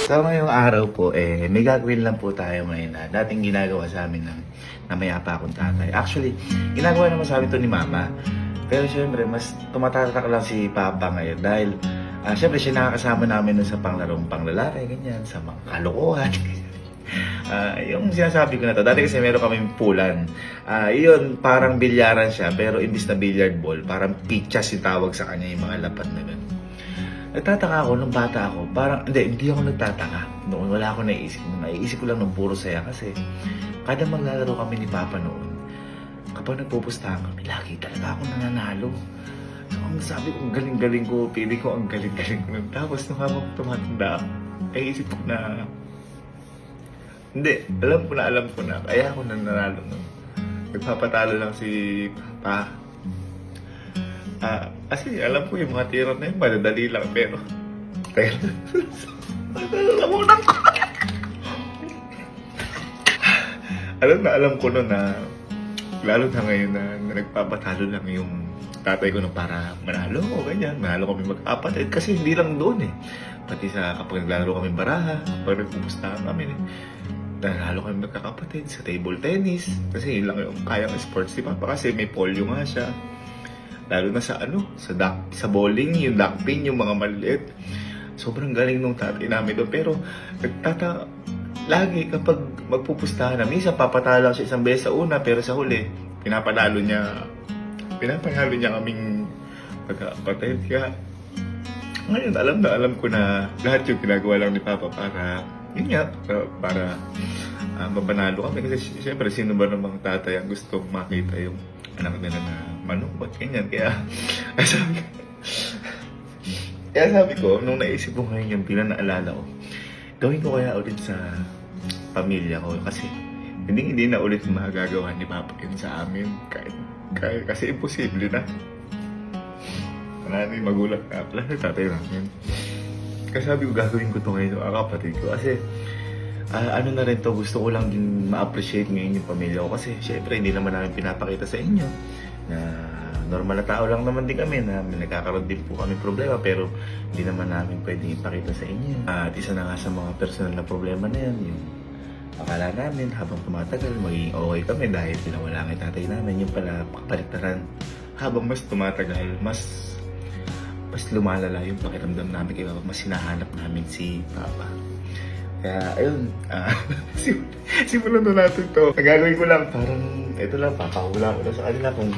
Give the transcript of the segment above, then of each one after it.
So ngayong araw po, may gagawin lang po tayo ngayon na dating ginagawa sa amin na mayapa akong tatay. Actually, ginagawa naman sa amin to ni Mama. Pero syempre, mas tumatatak lang si Papa ngayon dahil syempre siya nakakasama namin dun sa panglarong panglalaki, ganyan, sa mga kalokohan. Yung sinasabi ko na to, dati kasi meron kaming pulan. Yun, parang bilyaran siya, pero imbis na billiard ball, parang pitchas yung tawag sa kanya, yung mga lapat na gano'n. Nagtataka ako nung bata ako, parang, hindi ako nagtataka. Noon wala ako naisip. Naiisip ko lang nung puro saya kasi kada maglalaro kami ni Papa noon, kapag nagpupustahan kami, lagi talaga ako nananalo. So, ang sabi ko, ang galing-galing ko, pili ko ang galing-galing ko nun. Tapos nung habang tumatanda ako, naisip ko na, alam ko na, kaya ako nananalo nun. Nagpapatalo lang si Papa. Kasi alam ko yung mga tira na yun, madadali lang, pero nalamunan ko. alam ko nun na, lalo na ngayon na nagpapatalo lang yung tatay ko para manalo o ganyan. Manalo kami mag-kapatid kasi hindi lang doon pati sa kapag naglalaro kami baraha, kapag nagpupustahan kami nanalo kami magkakapatid sa table tennis kasi yun lang yung kayang sports si Papa kasi may polio nga siya. Lalo na sa sa bowling, yung duck pin, yung mga maliit. Sobrang galing nung tatay namin doon. Pero lagi kapag magpupustahan na, minsan papatalo siya isang beses sa una, pero sa huli, pinapanalo niya kaming pagkakapatid. Kaya ngayon, alam ko na lahat yung ginagawa lang ni Papa para mapanalo kami. Kasi siyempre, sino ba namang tatay ang gustong makita yung anak nila na manukot, ganyan. Kaya sabi ko, nung naisip ko ngayon yung bilang naalala ko, gawin ko kaya ulit sa pamilya ko. Kasi hindi na ulit magagawa ni Papa yun sa amin. Kasi imposible na. Namin magulang na pala sa tatay namin. Kasi sabi ko, gagawin ko to ngayon sa kapatid ko. Kasi ano na rin to, gusto ko lang din ma-appreciate ngayon yung pamilya ko kasi syempre hindi naman namin pinapakita sa inyo na normal na tao lang naman din kami na nagkakaroon din po kami problema pero hindi naman namin pwedeng ipakita sa inyo. At isa na nga sa mga personal na problema na yan, yung akala namin habang tumatagal magiging okay kami dahil pinawala ng tatay namin, yung pala kapaligtaran. Habang mas tumatagal, mas lumalala yung pakiramdam namin kaya mas hinahanap namin si Papa. Kaya, ayun, simulan na natin to. Nagagawin ko lang, parang, ito lang, papahula ko lang sa kanila kung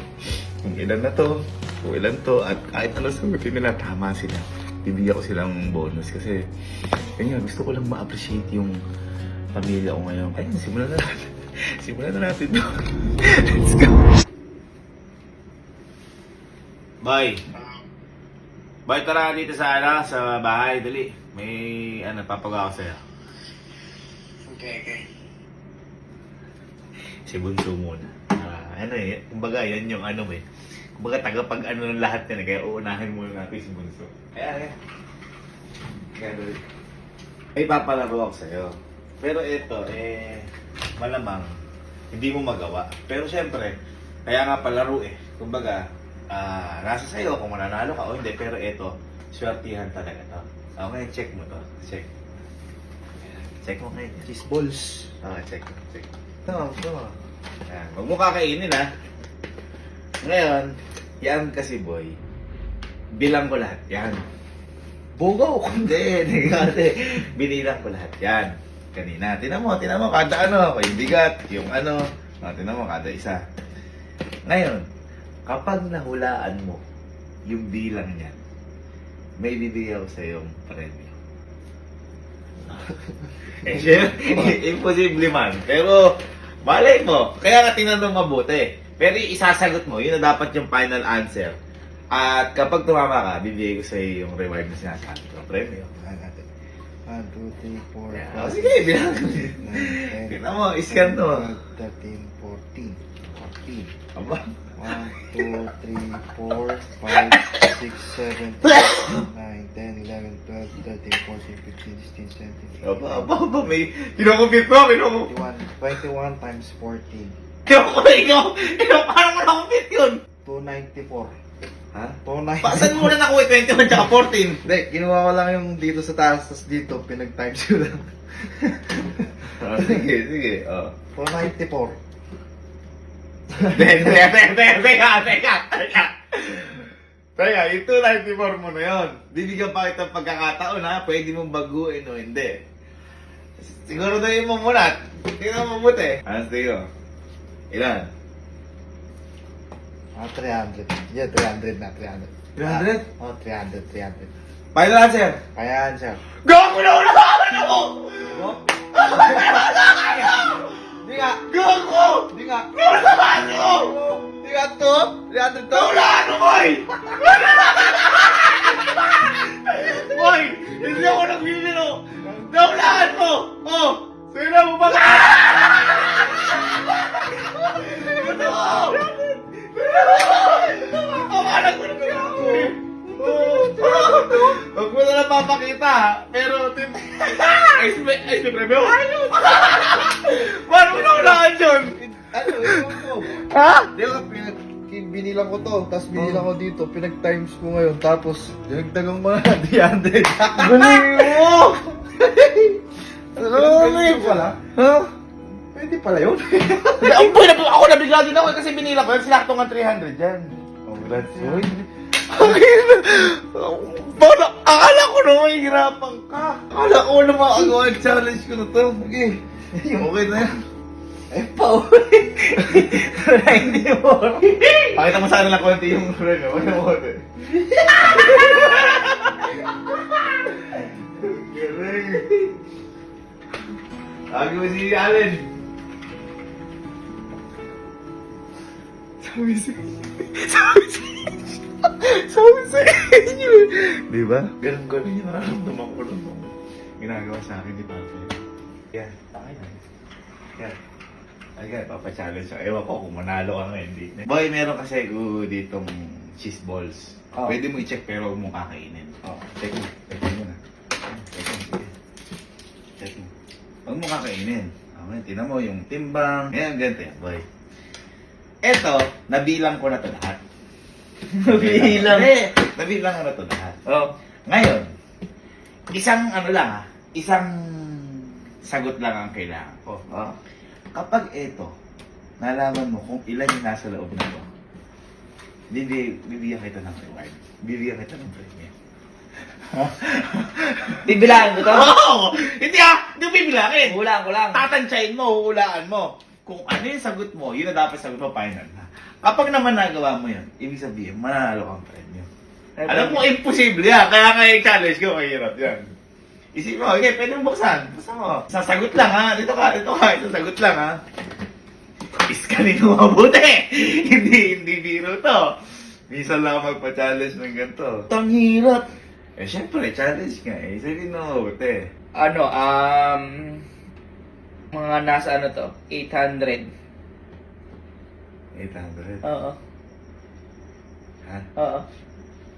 ilan na to, kung ilan to, at kahit ano sagutin nila, tama sila. Bibigyan ko silang bonus kasi, yun nga, gusto ko lang ma-appreciate yung pamilya ko ngayon. Kaya, simulan na natin. Simulan na natin to. Let's go! Bye! Bye, tara dito sa bahay, dali. May, papagawa ko sa'yo. Okay. Si Bunso muna. Kumbaga yan yung kumbaga tagapag ng lahat yan kaya uunahin muna natin si Bunso. Kaya ay papalaro ako sa'yo. Pero ito, malamang hindi mo magawa. Pero syempre, kaya nga palaro Kumbaga, nasa sa'yo kung mananalo ka o hindi. Pero ito, swertihan talaga to. Okay, check mo to. Check mo kayo. Cheese balls. Check. Ito. Ayan. Huwag mo kakainin Ngayon, yan kasi boy. Bilang ko lahat. Yan. Bugaw! Hindi. Binilang ko lahat. Yan. Kanina. Tinan mo. Kada yung bigat. Yung tinan mo. Kada isa. Ngayon, kapag nahulaan mo yung bilang niyan, may bibigyan ko sa iyong premyo. Imposible man. Pero, malay mo. Kaya nga tinanong mabuti. Pero isasagot mo, yun na dapat yung final answer. At kapag tumama ka, bibigay ko sa iyo yung reward na sinasabi ko. Premyo. 1, 2, 3, 4, 5, sige, bilang. Tignan mo, iscan to. 13, 14, 15. Aba. 1, 2, 3, 4, 5, 6, 7, 8, 9, 10, 11, 12, 13, 14, 15, 16, 17, 18, Aba, may kinocompute mo, 21 times 14. Paano mo nakompute yun? 294. Ha? 490. Saan mo na nakuha 21 tsaka 14? Hindi, kinuha ko lang yung dito sa taas, tapos dito, pinag-times ko lang. Sige, sige. Oh. 494. Teka, yung 294 mo na yun. Bibigyan pa kita ng pagkakataon ha, pwede mong baguhin o hindi. Siguro na mo muna. Tingnan mo mabuti. Ano sa'yo? Ilan? 300. Yeah, 300 na, 300. 300? Oh, 300. Final answer! Kaya yan siya. Gago na wala ka ako! Di nga! Gago! Di nga! Wala ka ako! Di nga to! 300 to! Wala ano, boy! Boy! Hindi ako nagbibiro! Naulaan mo! Oh! Sino mo ba? Gusto ko! Kawalan ko na ako eh! Huwag mo na lang papakita ha, pero ice premyo? Paano mo naulaan yun? Ano, ewan ko. Ha? Di nga, binilang ko to, tapos binilang ko dito, pinag-times ko ngayon, tapos dinagdagang mga 300. Galing mo! Ano pala? Ha? Pwede pala yun. Ako nabigla din ako kasi binila ko yan, sinakto nga 300 yan. Congrats yun. Akala ko na mahihirapan ka. Akala ko na makagawa yung challenge ko na to. Okay. Okay na yan. Eh, pauwi. Hindi mo. Pakita mo sana lang konti yung friend mo. Wala mo. Galing. Lagi mo si Allen. Sabi sa inyo. Di ba? Ganun yung nararamdaman ko lang nung ginagawa sa akin ni Papa. Yan, akin. Yan. Ay, papachallenge ako. Ewan ko kung manalo ka nga, hindi. Boy, meron kasi ditong cheese balls. Oh. Pwede mo i-check pero huwag mo kakainin. Oh. Check mo. Check mo muna. Check mo. Huwag mo kakainin. Okay, tinan mo yung timbang. Ayan, ganito yan, boy. Eto, nabilang ko na to lahat. Nabilang? Nabilang ko na to lahat. Oh, ngayon, isang ano lang ha, isang sagot lang ang kailangan ko. Oh. Kapag eto, nalaman mo kung ilan yung nasa loob na to, bibigyan kita ng reward. Bibigyan kita ng premium. Bibilangin ko to? Oo! Hindi hindi mo bibilangin. Hulaan ko lang. Tatansyahin mo, hulaan mo. Kung ano yung sagot mo, yun na dapat sagot mo, final na. Kapag naman nagawa mo yun, ibig sabihin, mananalo kang premium. Alam mo, imposible yan. Kaya nga yung challenge ko, mahirap yan. Isipin mo, okay, pwede mo buksan. Buksan mo. Sasagot lang ha. Dito ka. Sasagot lang ha. Iskanin mo mabuti. hindi biro to. Minsan lang magpa-challenge ng ganito. Ang hirap. Eh, syempre, challenge nga eh. Sabihin mo mabuti. Ano, mga nasa ano to? 800. 800. Oo. Ha? Oo.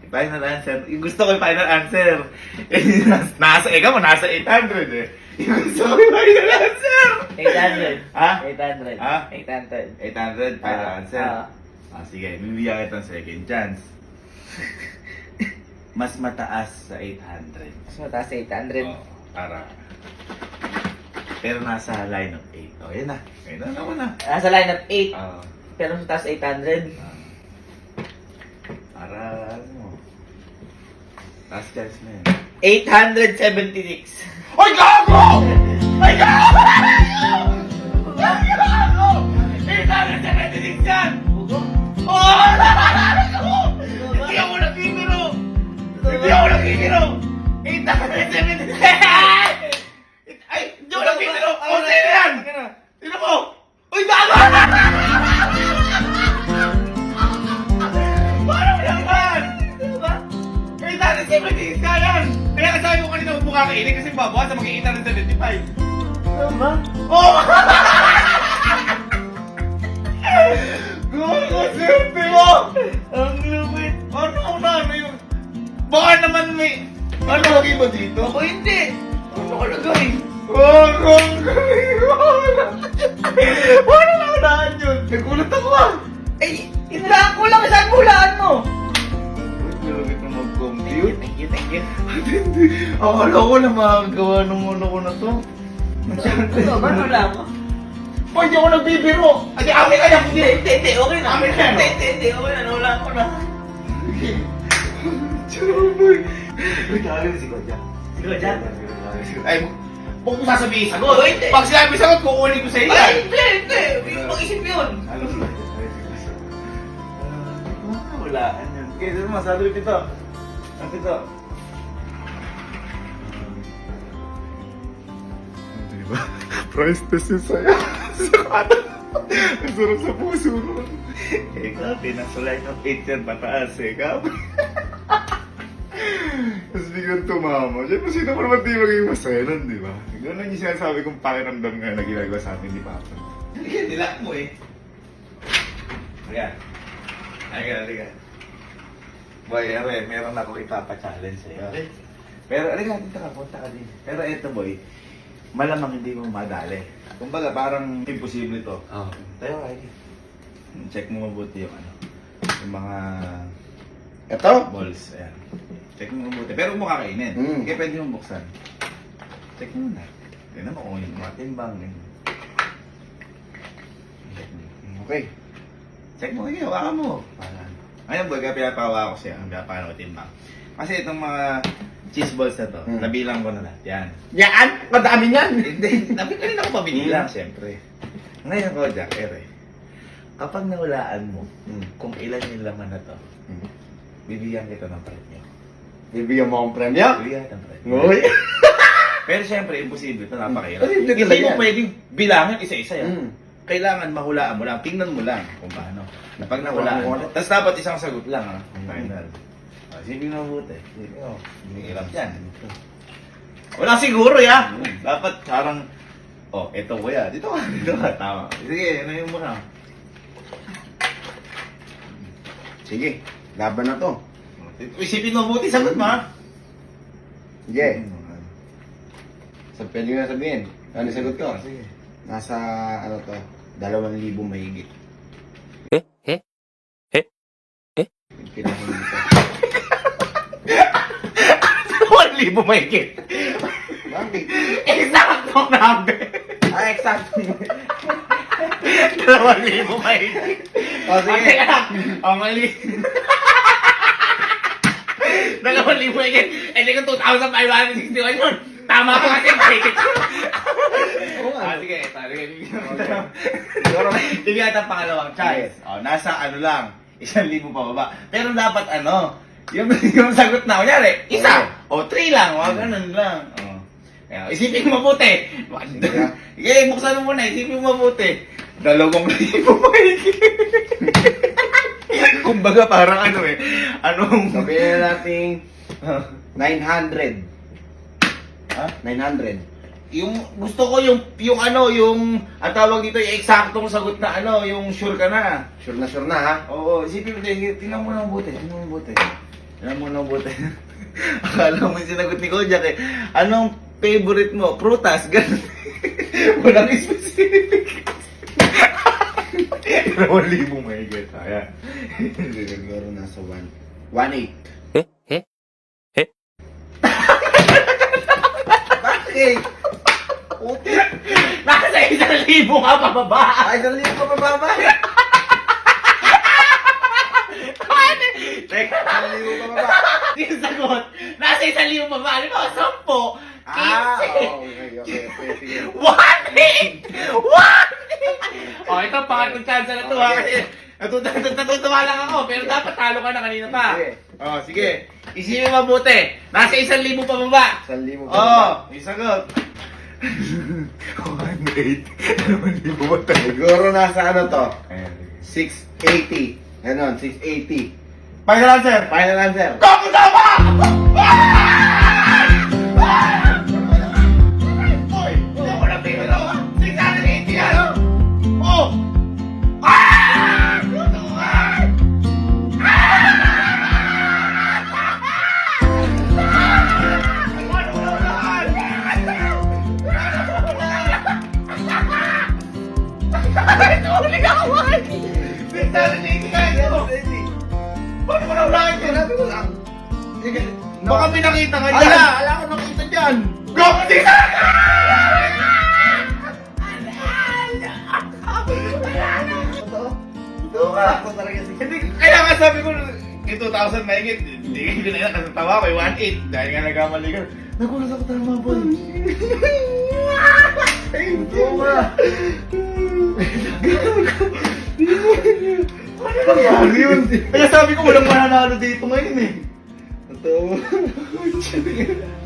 Final answer. Yung gusto ko yung final answer. Ikaw mo, nasa 800 eh. Yung gusto ko yung final answer. 800. Ha? 800. Ha? 800. 800, final answer. Sige, bibigyan kita ng second chance. Mas mataas sa 800. Mas mataas sa 800. Oo, para. Pero nasa line of 8. O, yun na. Ayun na naman na. Nasa line of 8. Oo. Pero mas mataas sa 800. Para, ano. Last chance na yun. 876. Ay, gago! Ay, gago! Ay, gago! 876 yan! Oh! Hindi ako nagbibiro! Hindi ako nagbibiro! 876! Ay, hindi ako nagbibiro! O, sino yan? Sino mo? Uy, gago! Paano mo naman? Diba? 876 ka yan! Kaya kasabi ko kanina huwag mo kakainin kasi babawas sa mag-875. Tama? Oh! Gago, siyempre mo! Ang lupit! Ano yun? Baka naman may... Ano lagi mo dito? Ako hindi. Ano ko lagay? Gago, ang galing mo! Paano naunahan yun? Nagulat ako ah! Eh, inalaan ko lang. Saan mo hulaan mo? marunong ito mag-compute. Thank you, thank you. Akala ko na makagawa ng ano ko na to. Ano ba? Wala mo? Pag di ako nagbibiro! Adi, amin ka na! Hindi, okay na. Amin ka, no? Hindi, okay na. Wala ko na. Charaboy! Uy, tawagin si Kodya. Sige, dyan. Ay, huwag mo sasabihin sagot. Oh, hindi. Pag sinabi sagot, kukunin ko sa iyo. Ay, hindi. Mag-isip yun. Ano si Kodya? Wala. Kaya sino masado rin ito. Ang ito. Diba? Price test yun sa'yo. Sa kanan. Ang sarap sa puso mo. Eh, kape, nasulay ng picture pataas eh, kape. Tapos biglang tumama. Siyempre, sino ko naman di maging masaya nun, di ba? Ganun yung sinasabi kong pakiramdam nga na ginagawa sa amin ni Papa. Halika, nilak mo eh. Ayan. Ayan. Boy, ere, meron ako ipapa-challenge sa'yo. Okay. Pero, alika, dito ka, punta ka din. Pero eto, boy, malamang hindi mo madali. Kumbaga, parang imposible to. Oo. Tayo, ay. Check mo mabuti yung ano. Yung mga Ito? balls. Ayan. Check mo mabuti. Pero huwag mo kakainin. Kaya pwede mo buksan. Check mo na. Tignan mo kung yung mga timbang. Okay. Check mo, okay, hawakan mo. Ngayon, boy, kaya pinapawa ko siya. Paano ko timbang. Kasi itong mga cheese balls na to, nabilang ko na lahat. Yan. Yan! Madami yan! Hindi, kanina ko pa binilang, siyempre. Ngayon ko, Jack, ere. Kapag nawalaan mo kung ilan yung laman na to, bibigyan kita ng premyo. Bibigyan mo akong premyo? Bibigyan kita ng premyo. Ngoy! Pero siyempre, imposible ito, napakahirap. Kasi hindi Hindi mo yan. pwedeng bilangin isa-isa yan. Mm. Kailangan mahulaan mo lang, tingnan mo lang kung paano. Pag nahulaan mo, tapos dapat isang sagot lang, ha? Final. Sipin mo mabuti. Hindi hirap yan. Wala siguro, ya. Dapat parang, oh, eto kuya. Dito ka, tama. Sige, ano yung muna. Sige, laban na to. Isipin mo mabuti, sagot mo, ha? Sige. So, pwede nga sabihin. Ano yung sagot ko? Sige. Nasa, ano to, 2,000 mahigit. Pinahingin ko. 1,000 mahigit. Bakit? Exactong number. Ah, exact. 2,000 mahigit. O, sige. Ang mali. 2,000 mahigit. Eh, di ko 2,561 yun. Tama ko kasi mahigit. Oo nga. Sige, bibigyan mo. Okay. Bibigyan natin ang pangalawang choice. Oh, nasa ano lang, 1,000 pababa. Pero dapat ano, yung sagot na, kunyari, isa, o 3 lang, wag ganun lang. Oh. Kaya, isipin mo mabuti. Sige, buksan mo muna, isipin mo mabuti. 2,000 mahigit. Kumbaga parang ano eh, anong... Sabihin na natin 900. Ha? 900. Yung gusto ko yung ano, yung ang tawag dito yung eksaktong sagot na ano, yung sure ka na. Sure na ha? Oo, isipin mo din, tingnan mo na mabuti, tingnan mo mabuti. Tingnan mo na mabuti. Akala mo yung sinagot ni Kojak eh. Anong favorite mo? Prutas, ganun. Walang specific. 2,000 mahigit. Ayan. Siguro nasa 1.8. Bakit? Puti. Nasa 1,000 nga pababa. Ay, 1,000 pa mababa. Teka, 1,000 pa mababa. yung sagot, nasa 1,000 pa ba? Ano ba? 10, 15, Okay. Sige. 1, 8! 1! Oh, ito, pangatong chance na ito ha. Kasi natutuwa lang ako, pero dapat talo ka na kanina pa. Sige. Oh, sige. Isipin mabuti. Nasa 1,000 pa baba. 1,000 pa Oo, mababa. yung sagot. 1,800 ba tayo? Siguro nasa ano to? Ayan. 680. Ganon, 680. Final answer! Final answer. Kako tama! Hoy! Hindi ako napigil ako! 680 ano? Oh! Ah! Tutukan! Tulik ako, Mike! 680 ka ito! Paano mo na ulangan yun? Sinabi ko lang. Sige. Baka pinakita ka dyan. Ala ko nakita dyan. Gago si Saka! Totoo ka. Ako talaga si Hindi, kaya nga sabi ko, in 2000 mahigit, hindi ko pinakita kasi tawa ko, 1.8. Dahil nga nagkamali ka. Nagulat ako tama, boy. Totoo ka. Ano nangyari yun? Kaya sabi ko, walang mananalo dito ngayon eh. Totoo.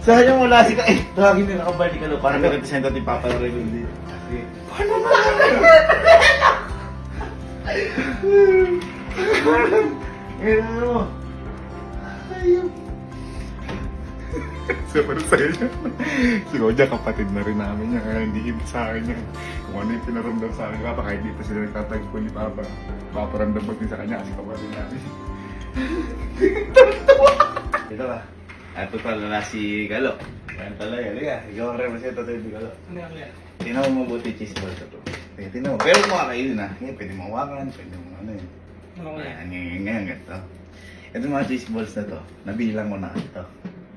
Sayang wala si ka. Eh, lagi na nakabalik ka lo. Para may representative Papa na rin dito. Paano na? Ano? Ayun. Super sa'yo siya. Si Koja kapatid na rin namin yan. Kaya hindi ibig sa akin yan. Kung ano yung pinaramdam sa akin ni Papa, kahit di pa sila nagtatagpo ni Papa, paparamdam mo din sa kanya kasi kapatid namin. Dito ka. Ito pala na si Galo. Ayan pala yan. Liga, ikaw ang represent ito si Galo. Tingnan mo mabuti cheese balls ito. Tingnan mo. Pero kung makakainin na, pwede mo hawakan, pwede mo ano yun. Ngayon ganito. Ito mga cheese balls na to, nabilang ko na ito.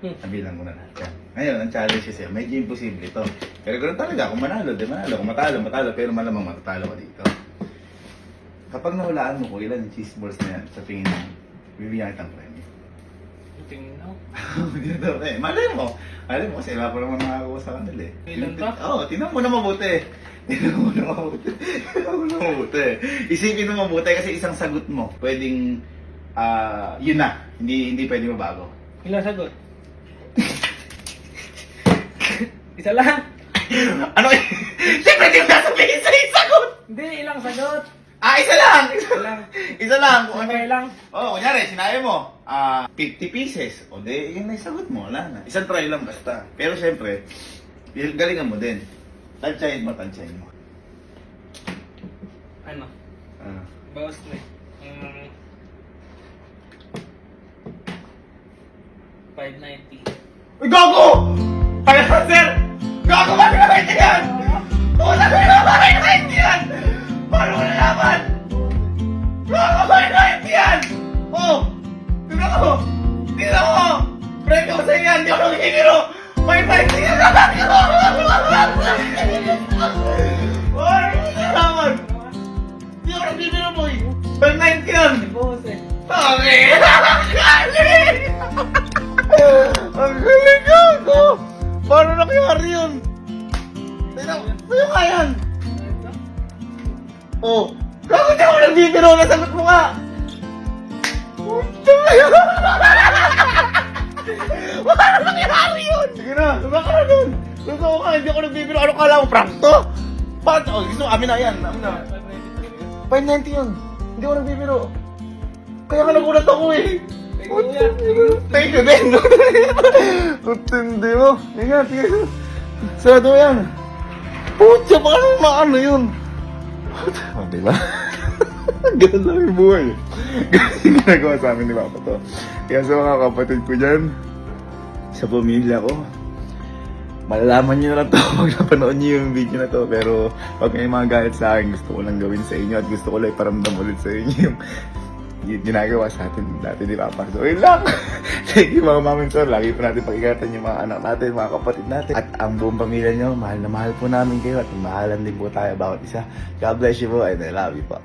Nabilang ko na lahat yan. Ngayon, ang challenge kasi, medyo imposible ito. Pero ganoon talaga, kung manalo, di manalo. Kung matalo, pero malamang matatalo ka dito. Kapag nahulaan mo kung ilan yung cheese balls na yan, sa tingin mo, bibigyan kitang premyo. Tingin ako. Dito, eh, malay mo kasi wala pa naman nakakuha sa kanila eh. Ilan pa? Oo, tingnan mo na mabuti. Tingnan mo na mabuti. Isipin mo mabuti kasi isang sagot mo, pwedeng, yun na. Hindi pwede mabago. Ilang sagot? Isa lang. Ano eh? Siyempre di mo nasabihin sa isang sagot! Hindi, ilang sagot. Isa lang! Ilang. Isa lang! Kung ano Okay lang. kunyari, sinabi mo, 50 pieces. O di, yun na yung sagot mo, wala na. Isang try lang basta. Pero siyempre, galingan mo din. Tansyahin mo. Ano? Ah. Bawas na eh. 590. Uy, gago! Kaya ka, sir! Gago, bakit na kayo yan? Oo, sabi mo, bakit na kayo yan? Paano mo nalaman? Gago, bakit na kayo yan? Oo! Tignan ko! Tignan ko! Premyo ko sa'yo yan! Di ako nagkikiro! May 5 yan! Paano mo nalaman? Di ako nagkikiro, boy! 590 yan! Bawas eh. Okay! Ang galing gago! Paano nangyari yun? Sa'yo nga yan! Oh! Gago, di ako nagbibiro! Nasagot mo nga! Paano nangyari yun? Sige na, baka na dun! Totoo ka, hindi ako nagbibiro. Ano kala mo, prank to? Paano? Oh, gusto mo, amin na yan. Amin na. 590 yun. Hindi ako nagbibiro. Kaya ka nagulat ako eh. Thank you din. Hindi mo. Ingat, ingat. Sarado yan. Putya, paano maano yun? Oh, diba? Ganun lang yung buhay. Ganun yung ginagawa sa amin ni Papa to. Kaya sa mga kapatid ko dyan, sa pamilya ko, malalaman nyo na lang to pag napanood nyo yung video na to. Pero pag may mga galit sa akin, gusto ko lang gawin sa inyo at gusto ko lang iparamdam ulit sa inyo yung ginagawa sa atin dati di Papa. So, yun lang. Thank you mga mamin sir. Lagi po natin pag-ingatan yung mga anak natin, mga kapatid natin. At ang buong pamilya nyo, mahal na mahal po namin kayo at mahalan din po tayo bawat isa. God bless you po and I love you po.